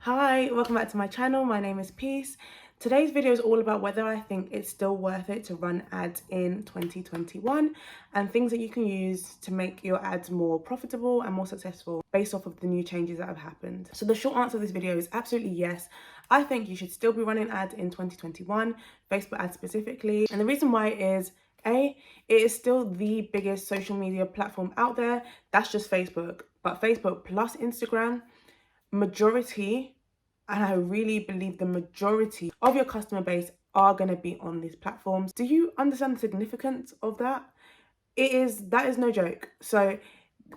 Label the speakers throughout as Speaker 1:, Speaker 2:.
Speaker 1: Hi, welcome back to my channel. My name is Peace. Today's video is all about whether I think it's still worth it to run ads in 2021 and things that you can use to make your ads more profitable and more successful based off of the new changes that have happened. So the short answer to this video is absolutely yes. I think you should still be running ads in 2021, Facebook ads specifically. And the reason why is it is still the biggest social media platform out there. That's just Facebook, but Facebook plus Instagram, majority, and I really believe the majority of your customer base are going to be on these platforms. Do you understand the significance of that? That is no joke. So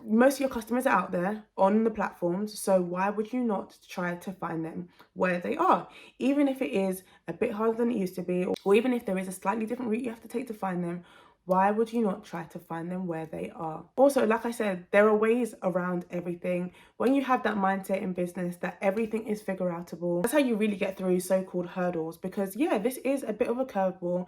Speaker 1: most of your customers are out there on the platforms, so why would you not try to find them where they are, even if it is a bit harder than it used to be, or even if there is a slightly different route you have to take to find them? Why would you not try to find them where they are? Also, like I said, there are ways around everything. When you have that mindset in business that everything is figure outable, that's how you really get through so-called hurdles. Because yeah, this is a bit of a curveball.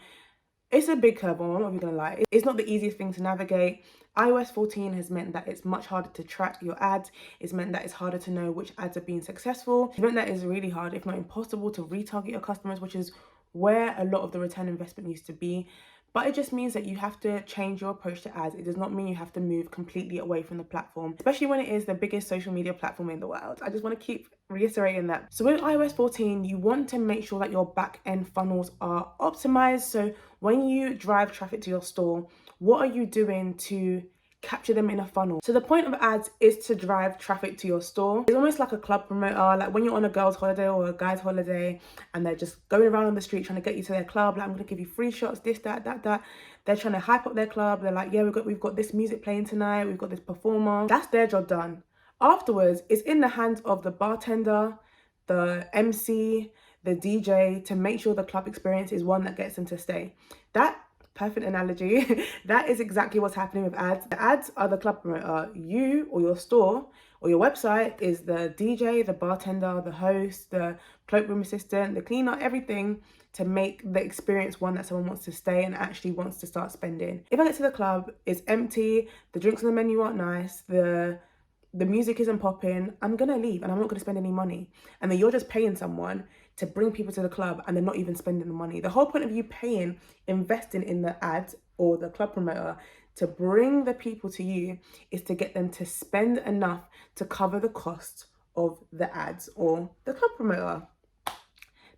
Speaker 1: It's a big curveball, I'm not even gonna lie. It's not the easiest thing to navigate. iOS 14 has meant that it's much harder to track your ads. It's meant that it's harder to know which ads are being successful. It's meant that it's really hard, if not impossible, to retarget your customers, which is where a lot of the return investment needs to be. But it just means that you have to change your approach to ads. It does not mean you have to move completely away from the platform, especially when it is the biggest social media platform in the world. I just want to keep reiterating that. So with iOS 14, you want to make sure that your back end funnels are optimized. So when you drive traffic to your store, what are you doing to capture them in a funnel? So the point of ads is to drive traffic to your store. It's almost like a club promoter, like when you're on a girl's holiday or a guy's holiday and they're just going around on the street trying to get you to their club, like, I'm gonna give you free shots, this, that. They're trying to hype up their club. They're like, yeah, we've got this music playing tonight, we've got this performer. That's their job done. Afterwards, it's in the hands of the bartender, the MC, the DJ to make sure the club experience is one that gets them to stay. That perfect analogy. That is exactly what's happening with ads. The ads are the club promoter. You or your store or your website is the DJ, the bartender, the host, the cloakroom assistant, the cleaner, everything to make the experience one that someone wants to stay and actually wants to start spending. If I get to the club, it's empty, the drinks on the menu aren't nice, the music isn't popping, I'm gonna leave and I'm not gonna spend any money. And then you're just paying someone to bring people to the club and they're not even spending the money. The whole point of you paying, investing in the ads or the club promoter to bring the people to you is to get them to spend enough to cover the cost of the ads or the club promoter.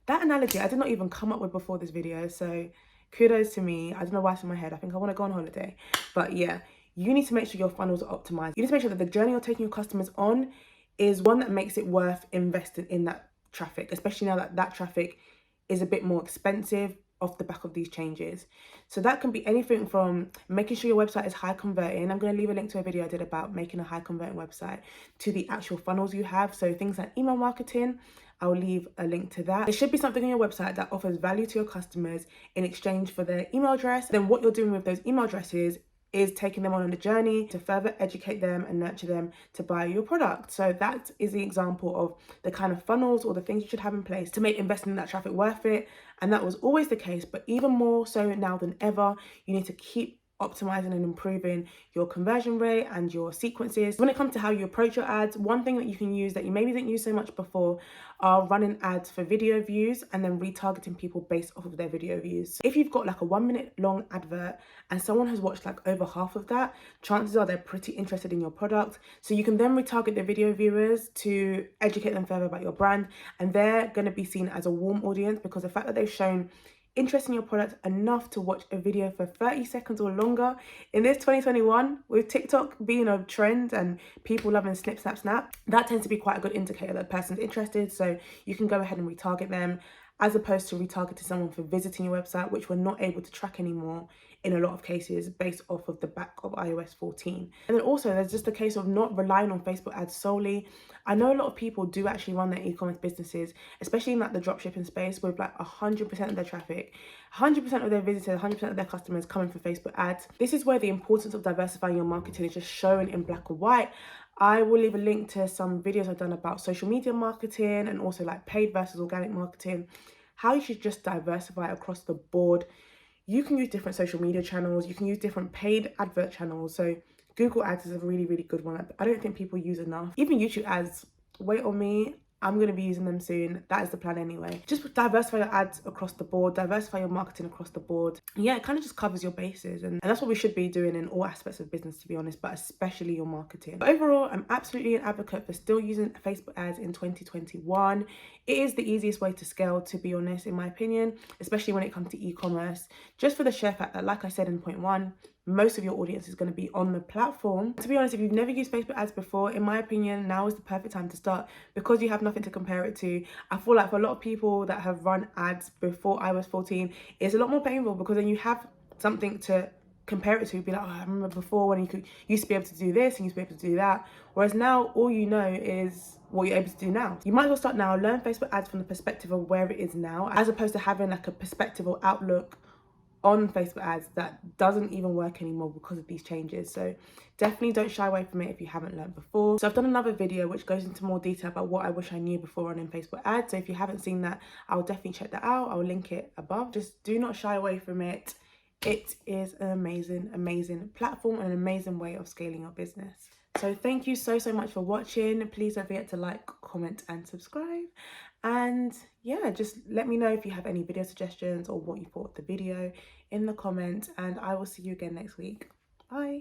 Speaker 1: That analogy I did not even come up with before this video, so kudos to me. I don't know why it's in my head. I think I want to go on holiday. But yeah, you need to make sure your funnels are optimized. You need to make sure that the journey you're taking your customers on is one that makes it worth investing in that traffic, especially now that that traffic is a bit more expensive off the back of these changes. So that can be anything from making sure your website is high converting. I'm going to leave a link to a video I did about making a high converting website, to the actual funnels you have. So things like email marketing, I'll leave a link to that. There should be something on your website that offers value to your customers in exchange for their email address. Then what you're doing with those email addresses is taking them on a journey to further educate them and nurture them to buy your product. So that is the example of the kind of funnels or the things you should have in place to make investing in that traffic worth it. And that was always the case, but even more so now than ever, you need to keep optimizing and improving your conversion rate and your sequences. When it comes to how you approach your ads, one thing that you can use that you maybe didn't use so much before are running ads for video views and then retargeting people based off of their video views. So if you've got like a 1 minute long advert and someone has watched like over half of that, chances are they're pretty interested in your product. So you can then retarget the video viewers to educate them further about your brand, and they're going to be seen as a warm audience because the fact that they've shown interest in your product enough to watch a video for 30 seconds or longer in this 2021, with TikTok being a trend and people loving snip, snap, snap, that tends to be quite a good indicator that a person's interested. So you can go ahead and retarget them, as opposed to retargeting someone for visiting your website, which we're not able to track anymore in a lot of cases based off of the back of iOS 14. And then also there's just a case of not relying on Facebook ads solely. I know a lot of people do actually run their e-commerce businesses, especially in like the dropshipping space, with like 100% of their traffic, 100% of their visitors, 100% of their customers coming from Facebook ads. This is where the importance of diversifying your marketing is just shown in black and white. I will leave a link to some videos I've done about social media marketing and also like paid versus organic marketing, how you should just diversify across the board. You can use different social media channels, you can use different paid advert channels. So Google ads is a really, really good one. I don't think people use enough. Even YouTube ads, wait on me, I'm going to be using them soon. That is the plan anyway. Just diversify your ads across the board, diversify your marketing across the board. Yeah, it kind of just covers your bases, and that's what we should be doing in all aspects of business, to be honest, but especially your marketing. But overall, I'm absolutely an advocate for still using Facebook ads in 2021. It is the easiest way to scale, to be honest, in my opinion, especially when it comes to e-commerce. Just for the sheer fact that, like I said in point one, most of your audience is going to be on the platform. To be honest, if you've never used Facebook ads before, in my opinion, now is the perfect time to start, because you have nothing to compare it to. I feel like for a lot of people that have run ads before iOS 14, it's a lot more painful, because then you have something to compare it to. Be like, oh, I remember before when you used to be able to do this and used to be able to do that. Whereas now, all you know is what you're able to do now. You might as well start now, learn Facebook ads from the perspective of where it is now, as opposed to having like a perspective or outlook on Facebook ads that doesn't even work anymore because of these changes. So definitely don't shy away from it if you haven't learned before. So I've done another video which goes into more detail about what I wish I knew before running Facebook ads. So if you haven't seen that, I'll definitely check that out. I'll link it above. Just do not shy away from it. It is an amazing platform and an amazing way of scaling your business. So thank you so much for watching. Please don't forget to like, comment and subscribe. And yeah, just let me know if you have any video suggestions or what you thought of the video in the comments, and I will see you again next week. Bye.